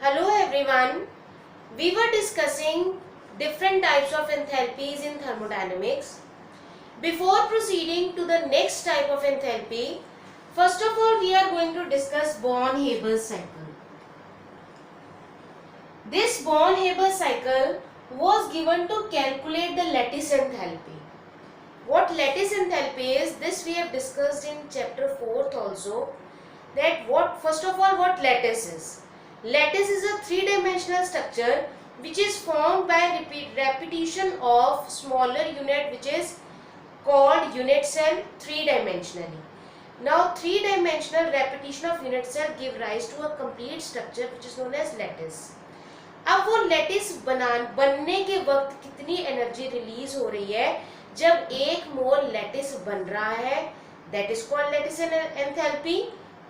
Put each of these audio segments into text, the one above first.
Hello everyone. We were discussing different types of enthalpies in thermodynamics. Before proceeding to the next type of enthalpy, first of all we are going to discuss Born-Haber cycle. This Born-Haber cycle was given to calculate the lattice enthalpy. What lattice enthalpy is, this we have discussed in chapter 4th also. That first of all what lattice is. Lattice is a three-dimensional structure which is formed by repetition of smaller unit which is called unit cell three-dimensionally. Now three-dimensional repetition of unit cell give rise to a complete structure which is known as lattice. अब वो lattice बनने के वक्त कितनी energy release हो रही है जब एक मोल लैटिस बन रहा है, that is called lattice enthalpy.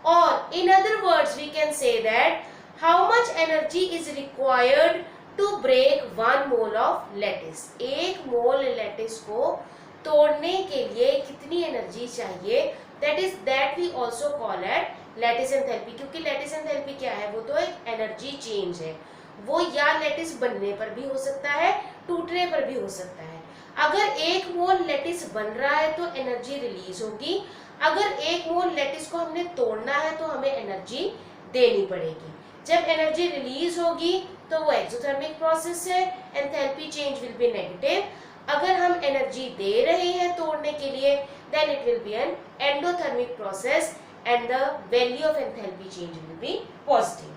और in other words we can say that how much energy is required to break one mole of lattice. एक मोल लैटिस को तोड़ने के लिए कितनी एनर्जी चाहिए, that we also call it lattice enthalpy. क्योंकि lattice enthalpy क्या है, वो तो एक एनर्जी चेंज है. वो या लैटिस बनने पर भी हो सकता है, टूटने पर भी हो सकता है. अगर एक मोल लैटिस बन रहा है तो एनर्जी रिलीज होगी. अगर एक मोल लैटिस को हमने तोड़ना है तो हमें एनर्जी देनी पड़ेगी. जब एनर्जी रिलीज होगी तो वो एक्सोथर्मिक प्रोसेस है, enthalpy change will be negative. अगर हम एनर्जी दे रहे हैं तोड़ने के लिए then it will be an endothermic process and the value of enthalpy change will be positive.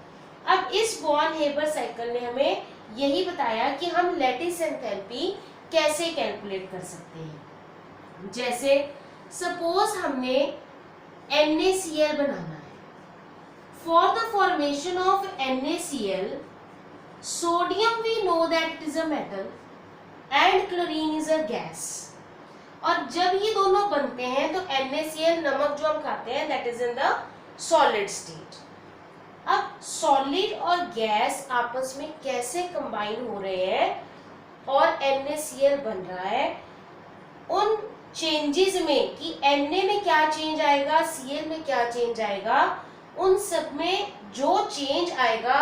अब इस बॉर्न-हेबर साइकिल ने हमें यही बताया कि हम लैटिस एंथैल्पी कैसे कैलकुलेट कर सकते हैं. जैसे सपोज हमने NaCl बनाना है. For the formation of NaCl, sodium we know that it is a metal and chlorine is a gas. और जब ये दोनों बनते हैं तो NaCl नमक जो हम खाते हैं that is in the solid state. अब सॉलिड और गैस आपस में कैसे कंबाइन हो रहे हैं और NaCl बन रहा है, उन चेंजेस में कि Na में क्या चेंज आएगा, Cl में क्या चेंज आएगा, उन सब में जो चेंज आएगा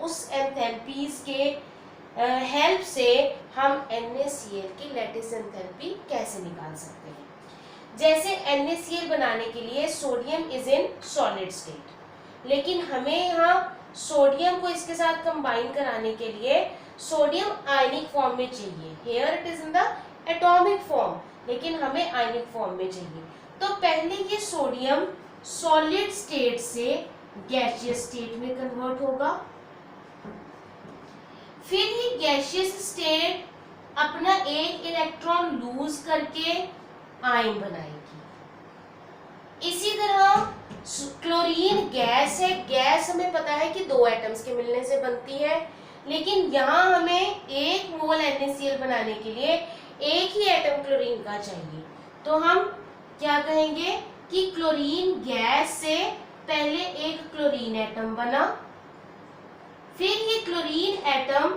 उस एंथैल्पीज के हेल्प से हम NaCl की लैटिस एंथैल्पी कैसे निकाल सकते हैं. जैसे NaCl बनाने के लिए sodium is in solid state, लेकिन हमें यहाँ सोडियम को इसके साथ कंबाइन कराने के लिए सोडियम आयनिक फॉर्म में चाहिए. Here it is in the atomic form, लेकिन हमें आयनिक फॉर्म में चाहिए. तो पहले ये सोडियम सॉलिड स्टेट से गैसियस स्टेट में कन्वर्ट होगा. फिर ये गैसियस स्टेट अपना एक इलेक्ट्रॉन लूज करके आयन बनाएगी. इसी तरह क्लोरीन गैस है. गैस हमें पता है कि दो एटम्स के मिलने से बनती है, लेकिन यहाँ हमें एक मोल NaCl बनाने के लिए एक ही एटम क्लोरीन का चाहिए. तो हम क्या कहेंगे कि क्लोरीन गैस से पहले एक क्लोरीन एटम बना, फिर ये क्लोरीन एटम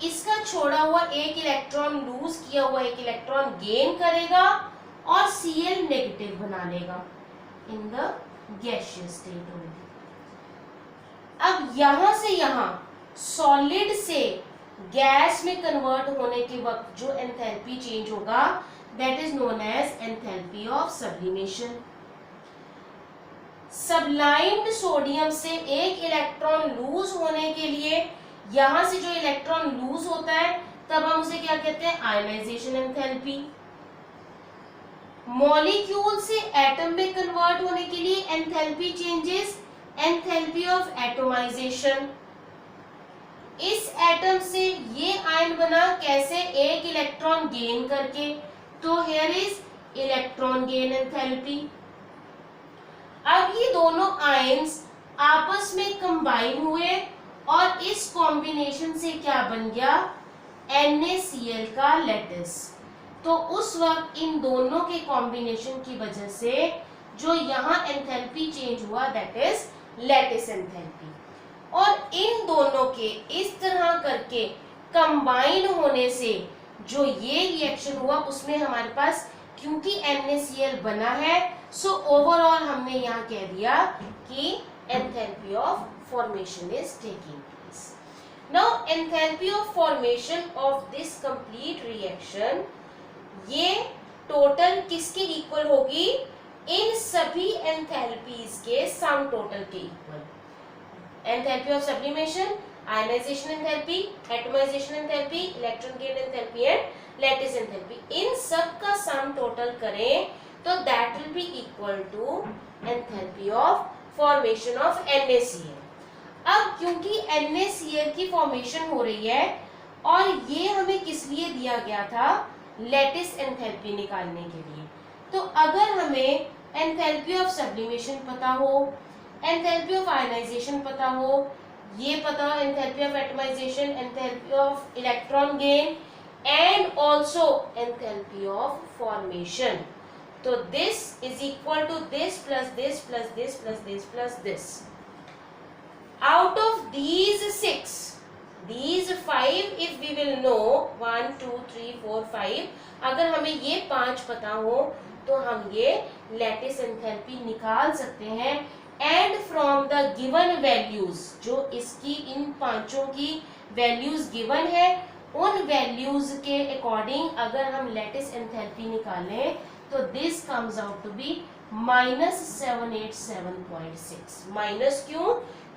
इसका छोड़ा हुआ एक इलेक्ट्रॉन लूज किया हुआ एक इलेक्ट्रॉन गेन करेगा और Cl नेगेटिव बना लेगा in the gaseous state only. अब यहां से यहां सॉलिड से गैस में कन्वर्ट होने के वक्त जो एंथैल्पी चेंज होगा that is known as enthalpy of sublimation. Sublimed sodium से एक इलेक्ट्रॉन लूज होने के लिए यहां से जो इलेक्ट्रॉन लूज होता है तब हम उसे क्या कहते हैं, आयनाइजेशन एंथैल्पी. मॉलिक्यूल से एटम में कन्वर्ट होने के लिए enthalpy changes, enthalpy of atomization. इस एटम से ये आयन बना कैसे, एक इलेक्ट्रॉन गेन करके, तो here is electron gain enthalpy. अब ये दोनों आयन्स आपस में कंबाइन हुए और इस कॉम्बिनेशन से क्या बन गया, NaCl का लैटिस. तो उस वक्त इन दोनों के कॉम्बिनेशन की वजह से जो यहाँ एंथैल्पी चेंज हुआ दैट इज लैटिस एंथैल्पी. और इन दोनों के इस तरह करके कंबाइन होने से जो ये रिएक्शन हुआ उसमें हमारे पास क्योंकि NaCl बना है, सो ओवरऑल हमने यहाँ कह दिया कि enthalpy of formation is taking place. Now enthalpy of formation of this complete reaction, ये टोटल किसके इक्वल होगी? इन सभी एंथैल्पीज के सम टोटल के equal. Enthalpy of sublimation, ionisation enthalpy, atomisation enthalpy, electron gain enthalpy and lattice enthalpy, इन सब का सम टोटल करें तो that will be equal to enthalpy of formation of NaCl. अब क्योंकि NaCl की फॉर्मेशन हो रही है और ये हमें किस लिए दिया गया था? लैटिस एंथैल्पी निकालने के लिए. तो अगर हमें एंथैल्पी ऑफ सब्लिमेशन पता हो, एंथैल्पी ऑफ आयनाइजेशन पता हो, ये पता हो enthalpy of atomisation, enthalpy of electron gain and also enthalpy of formation, तो this is equal to this plus this plus this plus this plus this. Out of these 6, these 5 if we will know 1 2 3 4 5, अगर हमें ये 5 पता हो तो हम ये lattice enthalpy निकाल सकते हैं. And from the given values, जो इसकी इन पांचों की वैल्यूज गिवन है, उन वैल्यूज के अकॉर्डिंग अगर हम लैटिस एंथैल्पी निकालें तो this comes out to be -787.6. Minus क्यों?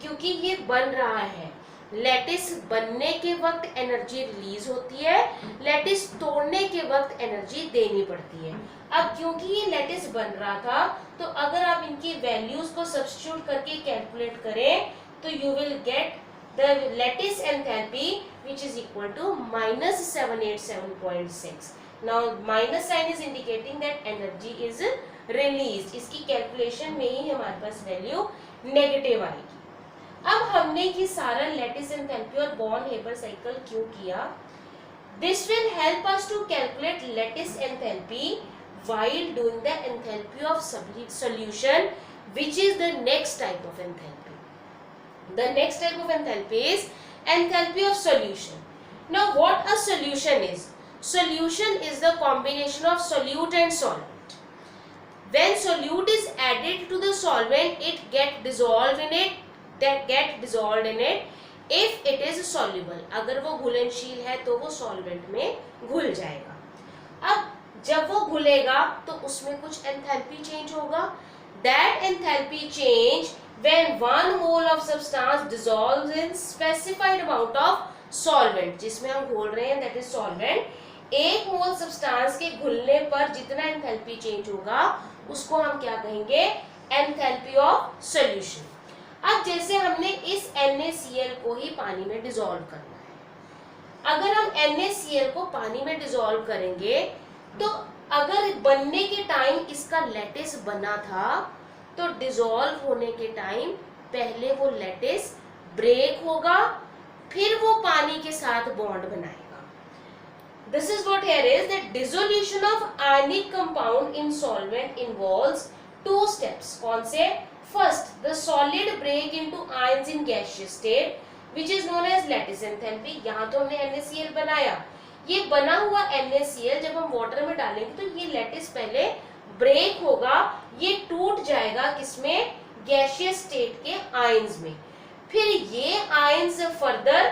क्योंकि ये बन रहा है. लैटिस बनने के वक्त एनर्जी रिलीज होती है, लैटिस तोड़ने के वक्त एनर्जी देनी पड़ती है. अब क्योंकि ये लैटिस बन रहा था तो अगर आप इनकी वैल्यूज को सब्स्टिट्यूट करके कैलकुलेट करें तो you will get the lattice enthalpy which is equal to -787.6. Now minus sign is indicating that energy is release. इसकी कैलकुलेशन में ही हमारे पास वैल्यू नेगेटिव आएगी. अब हमने ये सारा लैटिस एंथैल्पी और बॉर्न हेबर साइकिल क्यों किया? This will help us to calculate lattice enthalpy while doing the enthalpy of solution, which is the next type of enthalpy. The next type of enthalpy is enthalpy of solution. Now what a solution is? Solution is the combination of solute and solvent. When solute is added to the solvent, it get dissolved in it. If it is soluble, अगर वो घुलनशील है तो वो solvent में घुल जाएगा. अब जब वो घुलेगा तो उसमें कुछ एंथैल्पी चेंज होगा. That enthalpy change when one mole of substance dissolves in specified amount of solvent, जिसमें हम घोल रहे हैं that is solvent. एक मोल सब्सटेंस के घुलने पर जितना एंथैल्पी चेंज होगा उसको हम क्या कहेंगे? Enthalpy of solution. अब जैसे हमने इस NaCl को ही पानी में डिसॉल्व करना है. अगर हम NaCl को पानी में डिसॉल्व करेंगे तो अगर बनने के टाइम इसका लैटिस बना था तो डिसॉल्व होने के टाइम पहले वो लैटिस ब्रेक होगा, फिर वो पानी के साथ बॉन्ड बनाएगा. This is what here is that dissolution of ionic compound in solvent involves 2 steps. कौन से? First, the solid break into ions in gaseous state which is known as lattice enthalpy. यहाँ तो हमने NaCl बनाया. ये बना हुआ NaCl जब हम वाटर में डालेंगे तो ये लैटिस पहले ब्रेक होगा, ये टूट जाएगा किसमें? गैसियस स्टेट के आयंस में. फिर ये ions further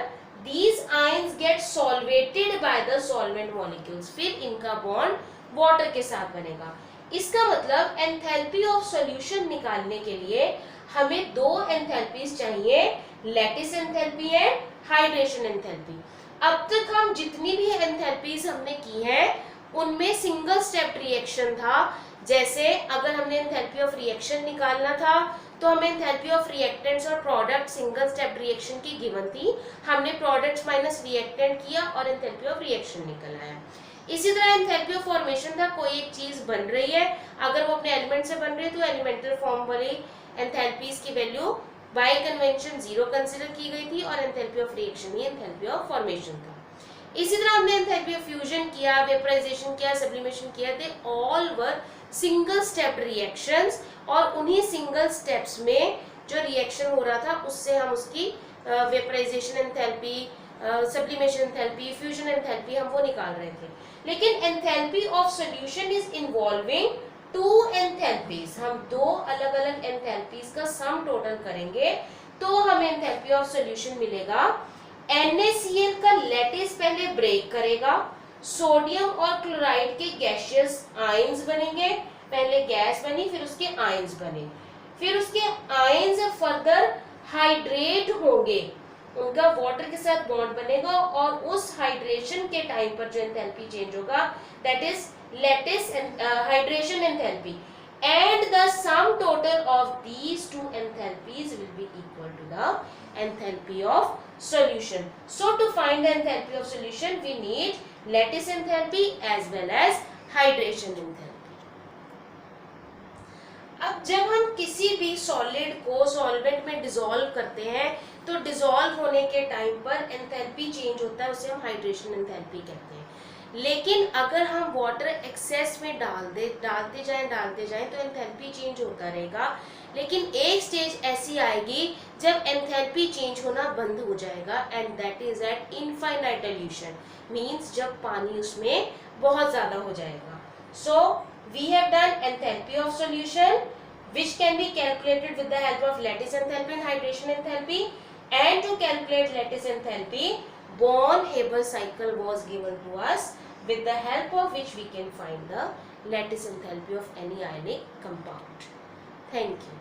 these ions get solvated by the solvent molecules. फिर इनका बॉन्ड वाटर के साथ बनेगा. इसका मतलब एंथैल्पी ऑफ सॉल्यूशन निकालने के लिए हमें 2 एंथैल्पीज चाहिए, lattice enthalpy and hydration enthalpy. अब तक हम जितनी भी एंथैल्पीज हमने की हैं उनमें सिंगल स्टेप रिएक्शन था. जैसे अगर हमने एंथैल्पी ऑफ रिएक्शन निकालना था तो हमें एंथैल्पी ऑफ रिएक्टेंट्स और प्रोडक्ट सिंगल स्टेप रिएक्शन की गिवन थी. हमने प्रोडक्ट्स माइनस रिएक्टेंट किया और एंथैल्पी ऑफ रिएक्शन निकल आया. इसी तरह एंथैल्पी ऑफ फॉर्मेशन था, कोई एक चीज बन रही है, अगर वो अपने एलिमेंट से बन रही है तो एलिमेंटल फॉर्म वाली एंथैल्पीज की वैल्यू बाय कन्वेंशन 0 कंसीडर की गई थी और enthalpy of reaction he enthalpy of formation था. इसी तरह हमने एंथैल्पी ऑफ फ्यूजन किया, वेपराइजेशन किया, सब्लिमेशन किया, they all were single step reactions. और उन्हीं सिंगल स्टेप्स में जो रिएक्शन हो रहा था उससे हम उसकी vaporization enthalpy, sublimation enthalpy, fusion enthalpy हम वो निकाल रहे थे. लेकिन enthalpy of solution is involving 2 enthalpies. हम 2 अलग अलग एंथैल्पीज का सम टोटल करेंगे तो हमें एंथैल्पी ऑफ सॉल्यूशन मिलेगा NaCl का लैटिस पहले ब्रेक करेगा, सोडियम और क्लोराइड के गैसियस आयंस बनेंगे, पहले गैस बनी फिर उसके आयंस बने, फिर उसके आयंस फर्दर हाइड्रेट होंगे, उनका वाटर के साथ बॉन्ड बनेगा और उस हाइड्रेशन के टाइम पर जो एंथैल्पी चेंज होगा that is lattice hydration enthalpy, and the sum total of these two enthalpies will be equal to the enthalpy of solution. So to find the enthalpy of solution we need lattice enthalpy as well as hydration enthalpy. अब जब हम किसी भी solid को solvent में dissolve करते हैं तो डिसॉल्व होने के टाइम पर एंथैल्पी चेंज होता है, उसे हम हाइड्रेशन एंथैल्पी कहते हैं। लेकिन अगर हम वाटर एक्सेस में डालते जाएं तो एंथैल्पी चेंज होता रहेगा, लेकिन एक स्टेज ऐसी आएगी जब एंथैल्पी चेंज होना बंद हो जाएगा and that is at infinite dilution, means जब पानी उसमें बहुत ज्यादा हो जाएगा। So we have done enthalpy of solution which can be calculated with the help of lattice enthalpy and hydration enthalpy, and to calculate lattice enthalpy Born-Haber cycle was given to us, with the help of which we can find the lattice enthalpy of any ionic compound. Thank you.